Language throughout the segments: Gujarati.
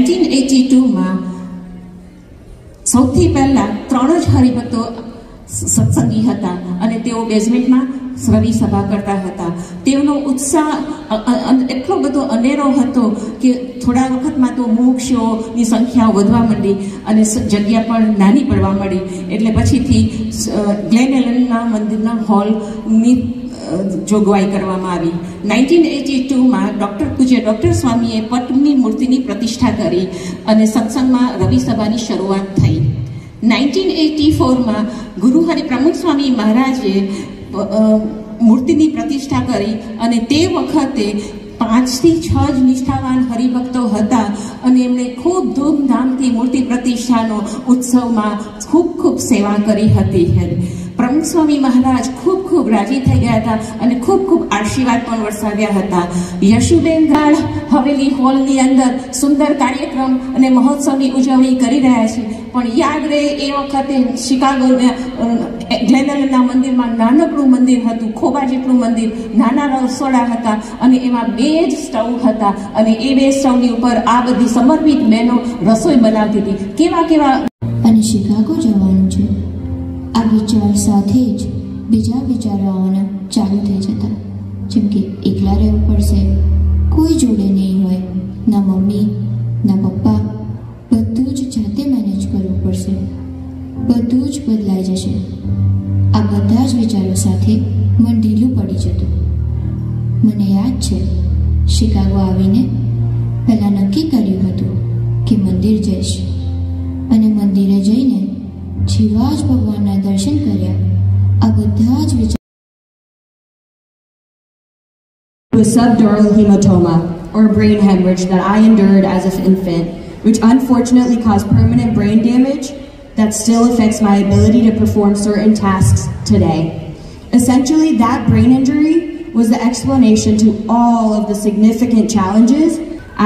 1982 સૌથી પહેલા 3 જ હરિભક્તો સત્સંગી હતા અને તેઓ બેઝમેન્ટમાં રવિ સભા કરતા હતા. તેઓનો ઉત્સાહ એટલો બધો અનેરો હતો કે થોડા વખતમાં તો મોક્ષોની સંખ્યા વધવા માંડી અને જગ્યા પણ નાની પડવા માંડી. એટલે પછીથી ગ્લેન એલનના મંદિરના હોલની જોગવાઈ કરવામાં આવી. 1982 પૂજ્ય ડૉક્ટર સ્વામીએ પટની મૂર્તિની પ્રતિષ્ઠા કરી અને સત્સંગમાં રવિ સભાની શરૂઆત થઈ. 1984 ગુરુ હરિ પ્રમુખ સ્વામી મહારાજે મૂર્તિની પ્રતિષ્ઠા કરી અને તે વખતે 5 થી 6 જ નિષ્ઠાવાન હરિભક્તો હતા અને એમણે ખૂબ ધૂમધામથી મૂર્તિ પ્રતિષ્ઠાનો ઉત્સવમાં ખૂબ સેવા કરી હતી. પ્રમુખ સ્વામી મહારાજ ખૂબ રાજી થઈ ગયા હતા અને ખૂબ આશીર્વાદ પણ વરસાવ્યા હતા. યશુબેન ગાળ હવેલી હોલની અંદર સુંદર કાર્યક્રમ અને મહોત્સવની ઉજવણી કરી રહ્યા છે. પણ યાદ રહે એ વખતે શિકાગોના ગ્લેનલના મંદિરમાં નાનકડું મંદિર હતું, ખોબા જેટલું મંદિર, નાના રસોડા હતા અને એમાં 2 જ સ્ટવ હતા અને એ 2 સ્ટવની ઉપર આ બધી સમર્પિત બહેનો રસોઈ બનાવતી હતી. કેવા અને શિકાગો જવાનું છે આ વિચાર સાથે જ બીજા વિચારો આવવાના ચાલુ થઈ જતા. જેમ કે એકલા રહેવું પડશે, કોઈ જોડે નહીં હોય, ના મમ્મી ના પપ્પા, બધું જ જાતે મેનેજ કરવું પડશે, બધું જ બદલાઈ જશે. આ બધા જ વિચારો સાથે મન ઢીલું પડી જતું. મને યાદ છે શિકાગો આવીને પહેલાં નક્કી કર્યું હતું કે મંદિર જઈશ અને મંદિરે જઈને જેવા જ ભગવાનના દર્શન કર્યા આ બધા જ વિચાર. A subdural hematoma or brain hemorrhage that I endured as an infant, which unfortunately caused permanent brain damage that still affects my ability to perform certain tasks today. Essentially, that brain injury was the explanation to all of the significant challenges.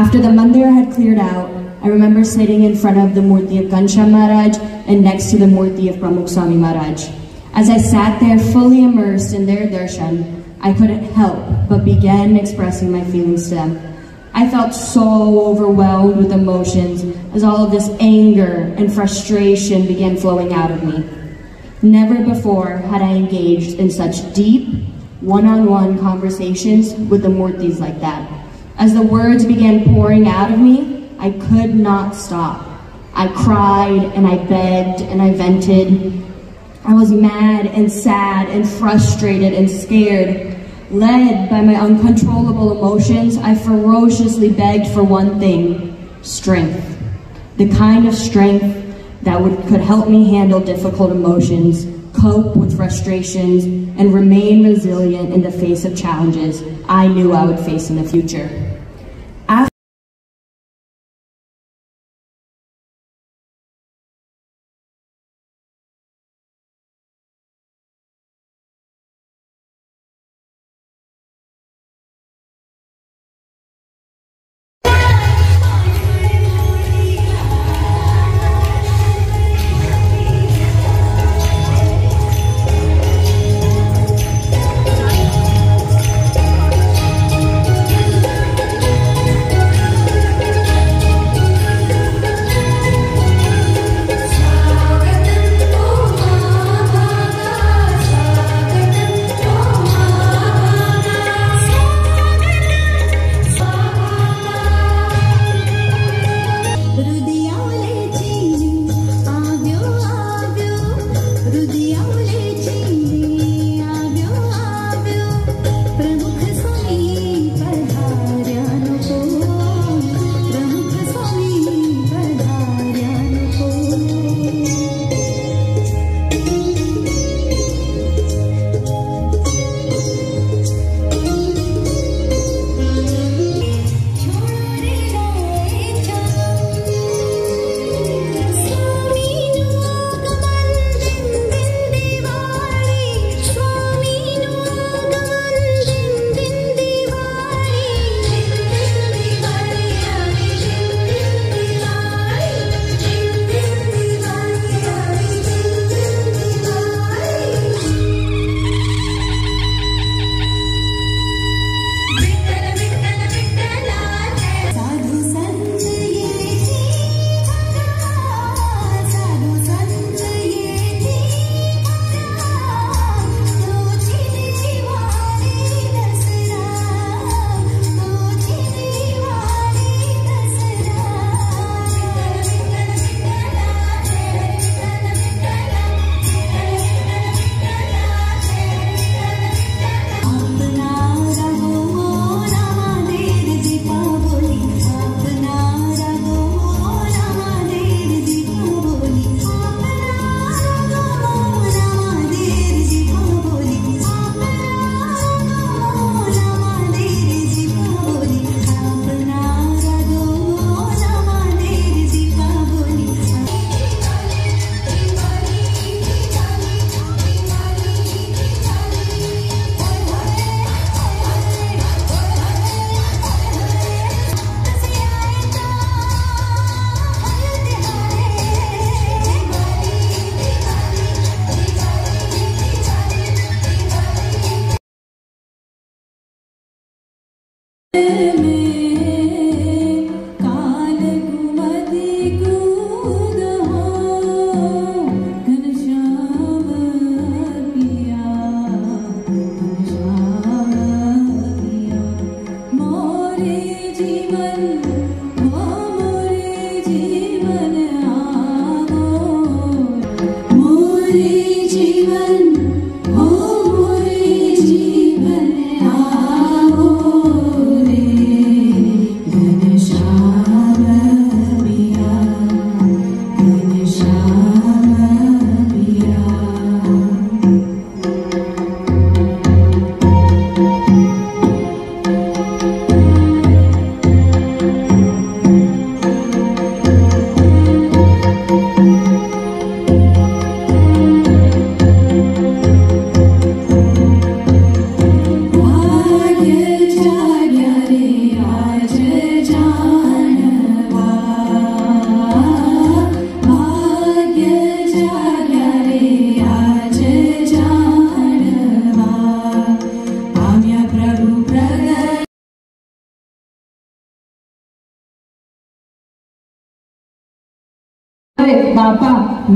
After the mandir had cleared out, I remember sitting in front of the Murti of Ghanshyam Maharaj and next to the Murti of Pramukh Swami Maharaj. As I sat there fully immersed in their darshan, I couldn't help but began expressing my feelings to them. I felt so overwhelmed with emotions as all of this anger and frustration began flowing out of me. Never before had I engaged in such deep, one-on-one conversations with the Murtis like that. As the words began pouring out of me, I could not stop. I cried and I begged and I vented. I was mad and sad and frustrated and scared. Led by my uncontrollable emotions, I ferociously begged for one thing: strength. The kind of strength that could help me handle difficult emotions, cope with frustrations, and remain resilient in the face of challenges I knew I would face in the future.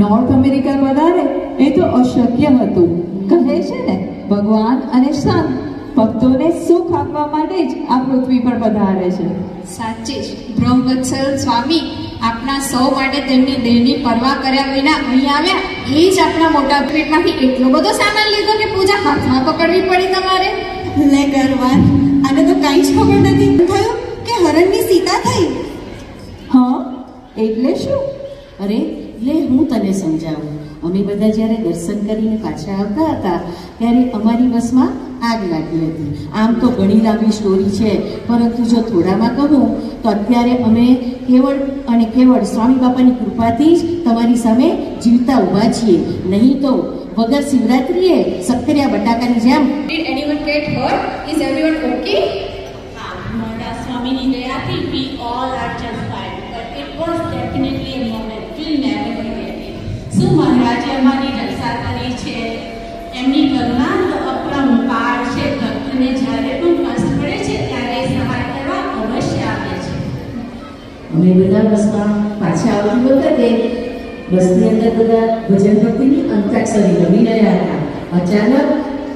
North America પધારે એ તો અશક્ય હતું. કહે છે ને, ભગવાન અને સંત ભક્તોને સુખ આપવા માટે જ આ પૃથ્વી પર પધારે છે. સાચે જ બ્રહ્મવત્સલ સ્વામી આપણા સૌ માટે તેમની દેહની પરવા કર્યા વિના અહીં આવ્યા. એ જ આપણા મોટા પેટમાંથી એટલો બધો સામાન લીધો કે પૂજા હાથમાં પકડવી પડી તમારે. લે ગરવાન, આને તો કંઈ જ ખબર નથી થયું કે હરણની સીતા થઈ. હા, એટલે શું? અરે લે હું તને સમજાવું. અમે બધા જ્યારે દર્શન કરીને પાછા આવતા હતા ત્યારે અમારી બસમાં આગ લાગી હતી. આમ તો ઘણી લાંબી સ્ટોરી છે, પરંતુ જો થોડામાં કહું તો અત્યારે અમે કેવળ અને કેવળ સ્વામી બાપાની કૃપાથી જ તમારી સામે જીવતા ઊભા છીએ. નહીં તો વગર શિવરાત્રિએ સક્કરિયા બટાકાની જેમ. Did anyone get hurt? Is everyone okay? મહારાજ સ્વામીની દયાથી we all are just fine, but it was definitely a moment we'll never forget it. શું મહારાજે અમારી રક્ષા કરી છે, એમની કરુણા તો અપરંપાર છે. ભક્તને જ્યારે પણ કષ્ટ પડે છે ત્યારે સહાય કરવા અવશ્ય આવે છે. અમે બધા બસમાં પાછા આવતી વખતે બસની અંદર બધા ભજન ભક્તિની અંતાક્ષરી રમી રહ્યા હતા. અચાનક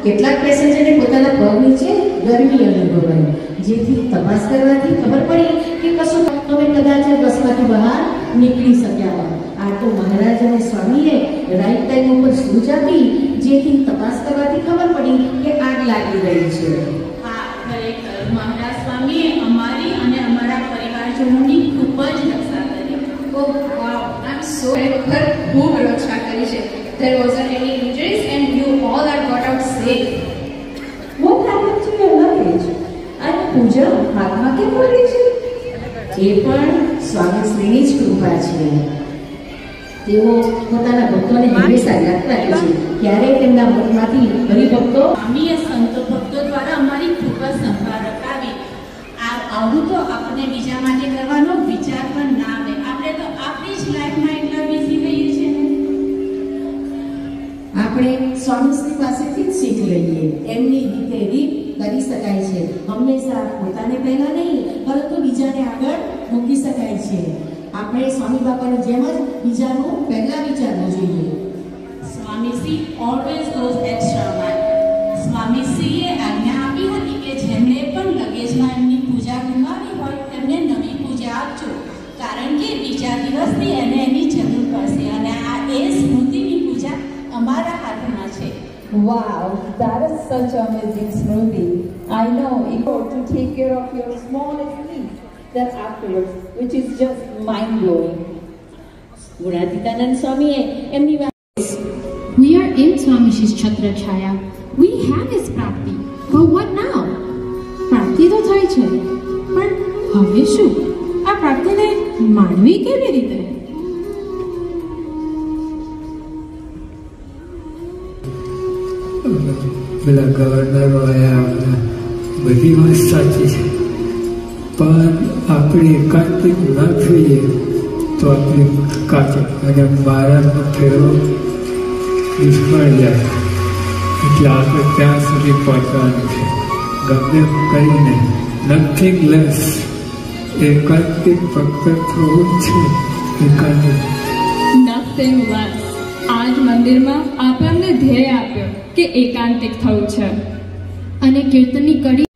કેટલાક પેસેન્જરને પોતાના પગ નીચે ગરમી અનુભવાઈ, જેથી તપાસ કરવાથી ખબર પડી કે કશું તમે કદાચ બસમાંથી બહાર નીકળી શક્યા હોય. આ તો મહારાજ અને સ્વામીએ રાઈટ ટાઈમ ઉપર સૂચ આપી, જેથી તપાસ કરવાથી ખબર પડી કે આગ લાગી રહી છે. હા, ખરેખર મહારાજ સ્વામીએ અમારી અને અમારા પરિવારજનોની ખૂબ જ રક્ષા કરી. Oh wow, I'm so ખરેખર ખૂબ રક્ષા કરી છે. There wasn't any injuries and you all are got out safe. What happened to your luggage? અને પૂજા હાથમાં કેમ પડી છે? એ પણ સ્વામી શ્રીની જ કૃપા છે. તેઓ પોતાના ભક્તોને હંમેશા યાદ રાખે છે. ક્યારેય તેમના મનમાંથી હરિભક્તો સ્વામીએ સંતો ભક્તો દ્વારા અમારી ખૂબ જ સંભાળ રખાવી. આવું તો આપણે બીજા માટે કરવાનો વિચાર પણ ના આવે. આપણે તો આપણી જ લાઈફમાં એટલા બિઝી રહીએ છીએ ને. આપણે સ્વામીશ્રી પાસેથી જ શીખ લઈએ. એમની રીતે રીત કરી શકાય છે. હંમેશા પોતાને પહેલા નહીં, પરંતુ બીજાને આગળ મૂકી શકાય છે. આપણે સ્વામી બાપાની જેમ જ બીજાનું પહેલા વિચારવું જોઈએ. Swamishri always goes extra mile. સ્વામીશ્રીએ આજ્ઞા આપી હતી કે જેમણે પણ લગેજમાં એમની પૂજા ગુમાવી હોય તેમને નવી પૂજા આપજો, કારણ કે બીજા દિવસથી એને એની જરૂર પડશે. અને આ એ સ્મૃતિની પૂજા અમારા હાથમાં છે. Wow, that is such amazing Smruti. I know you got to take care of your smallest needs that afterwards, which is just mind-blowing. Gunatitanand સ્વામીએ એમની વાત. We are in Swamishi's Chhatra Chhaya. We have his prapti. But what now? પ્રાપ્તિ તો થાય છે, પણ હવે શું? આ પ્રાપ્તિને માણવી કેવી રીતે? પેલા ગવર્નરો આવ્યા, બધી વાત સાચી છે, પણ આપણે એકાંતિક ના જોઈએ તો આપણે કાચી અને મારાનો ફેરો નિષ્ફળ જાય. એટલે આપણે ત્યાં સુધી પહોંચવાનું છે. ગમે કરીને નથિંગ લેસ, એકાંતિક ફક્ત થવું જ છે. એકાંતિક નથિંગ લેસ. આજ મંદિરમાં આપણે અમને ધ્યેય આપ્યો કે એકાંતિક થવું છે. અને કીર્તનની કડી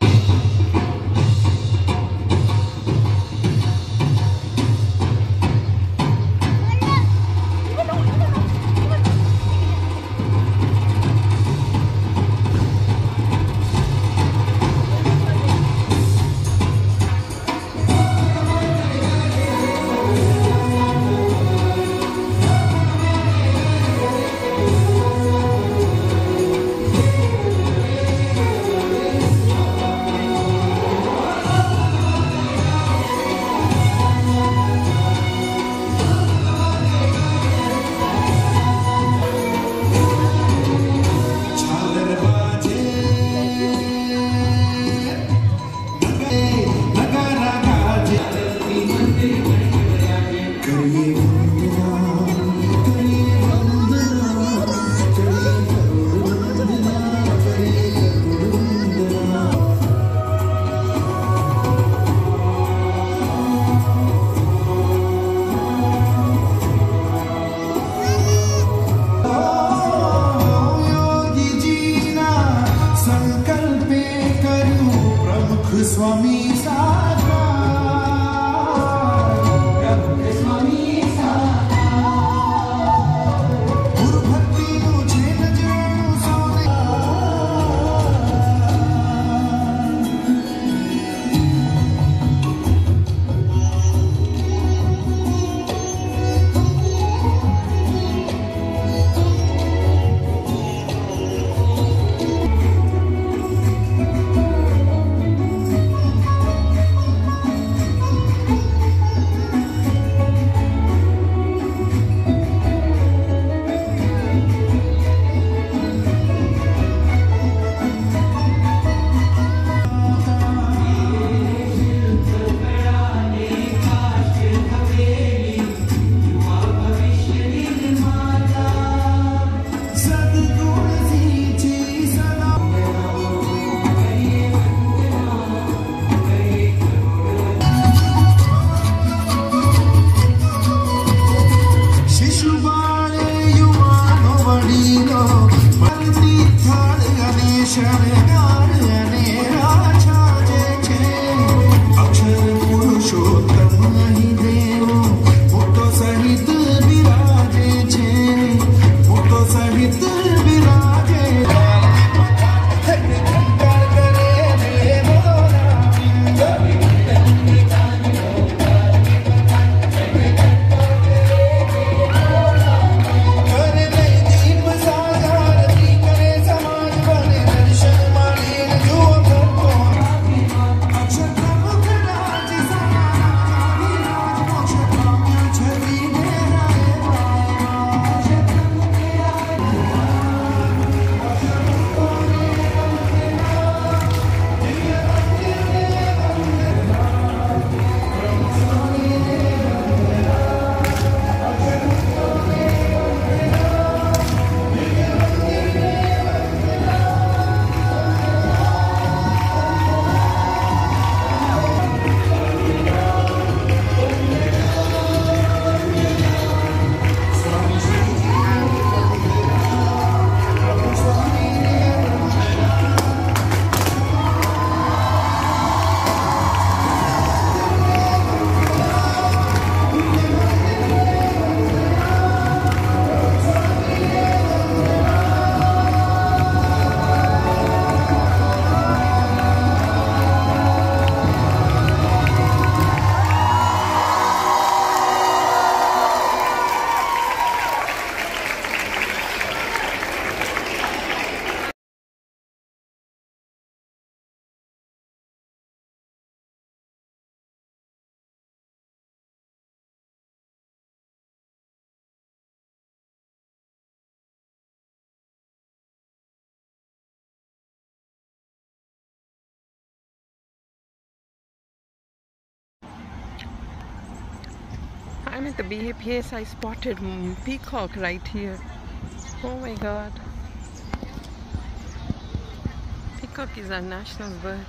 I'm at the BAPS. I spotted peacock right here. Oh my god. Peacock is our national bird.